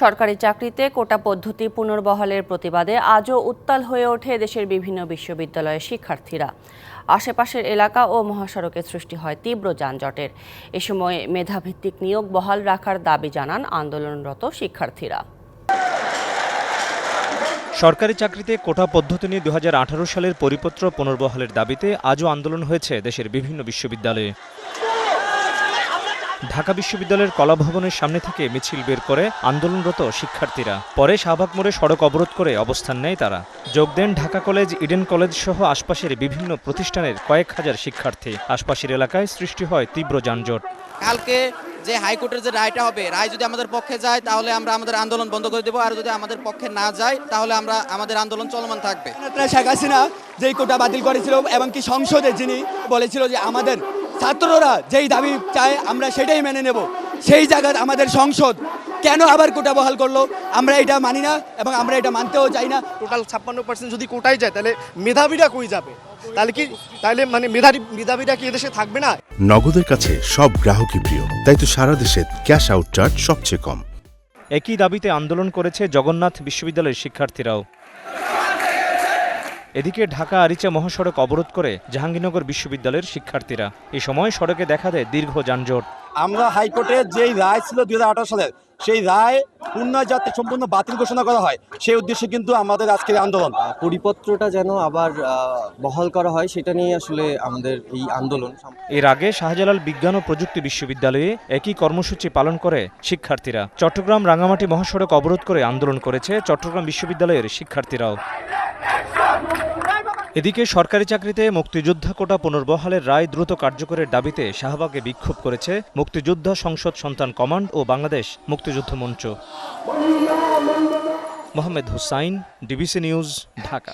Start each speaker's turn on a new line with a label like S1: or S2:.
S1: সরকারি চাকরিতে কোটা পদ্ধতি পুনর্বহালের প্রতিবাদে আজও উত্তাল হয়ে ওঠে দেশের বিভিন্ন বিশ্ববিদ্যালয়ের শিক্ষার্থীরা। আশেপাশের এলাকা ও মহাসড়কে সৃষ্টি হয় তীব্র যানজটের। এ সময় মেধাভিত্তিক নিয়োগ বহাল রাখার দাবি জানান আন্দোলনরত শিক্ষার্থীরা।
S2: সরকারি চাকরিতে কোটা পদ্ধতি নিয়ে ২০১৮ সালের পরিপত্র পুনর্বহালের দাবিতে আজও আন্দোলন হয়েছে দেশের বিভিন্ন বিশ্ববিদ্যালয়ে। ঢাকা বিশ্ববিদ্যালয়ের কলাভবনের সামনে থেকে মিছিল বের করে আন্দোলনরত শিক্ষার্থীরা। পরে শাহবাগ মোড়ে সড়ক অবরোধ করে অবস্থান নেয় তারা। যোগ দেন ঢাকা কলেজ, ইডেন কলেজ সহ আশপাশের বিভিন্ন প্রতিষ্ঠানের কয়েক হাজার শিক্ষার্থী। আশপাশের এলাকায় সৃষ্টি হয় তীব্র যানজট।
S3: কালকে যে হাইকোর্টের যে রায়টা হবে, রায় যদি আমাদের পক্ষে যায় তাহলে আমরা আমাদের আন্দোলন বন্ধ করে দেবো, আর যদি আমাদের পক্ষে না যায় তাহলে আমাদের আন্দোলন চলমান থাকবে।
S4: শেখ হাসিনা যেই কোটা বাতিল করেছিল এবং কি সংসদে যিনি বলেছিল যে আমাদের ছাত্ররা যেই দাবি চায় আমরা সেটাই মেনে নেব, সেই জায়গায় আমাদের সংসদ কেন আবার কোটা বহাল করলো? আমরা এটা মানি না এবং আমরা এটা মানতেও চাই না।
S5: টোটাল 56% যদি কোটায় যায় তাহলে মেধাবীরা কই যাবে? তাহলে মানে মেধাবীরা কি এদেশে থাকবে না?
S6: নগদের কাছে সব গ্রাহকই প্রিয়, তাই তো সারা দেশে ক্যাশ আউট চার্জ সবচেয়ে কম।
S2: একই দাবিতে আন্দোলন করেছে জগন্নাথ বিশ্ববিদ্যালয়ের শিক্ষার্থীরাও। এদিকে ঢাকা আরিচা মহাসড়ক অবরোধ করে জাহাঙ্গীরনগর বিশ্ববিদ্যালয়ের শিক্ষার্থীরা। এ সময় সড়কে দেখা দেয় দীর্ঘ যানজট।
S7: আমরা হাইকোর্টের যেই রায় ছিল 2018 সালের, সেই রায় যাতে সম্পূর্ণ বাতিল ঘোষণা করা হয়, সেই উদ্দেশ্যে কিন্তু আমাদের আজকের আন্দোলন।
S8: পরিপত্রটা যেন আবার বহাল করা হয়, সেটা নিয়ে আসলে আমাদের এই আন্দোলন।
S2: এর আগে শাহজালাল বিজ্ঞান ও প্রযুক্তি বিশ্ববিদ্যালয়ে একই কর্মসূচি পালন করে শিক্ষার্থীরা। চট্টগ্রাম রাঙামাটি মহাসড়ক অবরোধ করে আন্দোলন করেছে চট্টগ্রাম বিশ্ববিদ্যালয়ের শিক্ষার্থীরাও। এদিকে সরকারি চাকরিতে মুক্তিযোদ্ধা কোটা পুনর্বহালের রায় দ্রুত কার্যকরের দাবিতে শাহবাগে বিক্ষোভ করেছে মুক্তিযোদ্ধা সংসদ সন্তান কমান্ড ও বাংলাদেশ মুক্তিযুদ্ধ মঞ্চ। Mohammad Hussain, DBC news, Dhaka.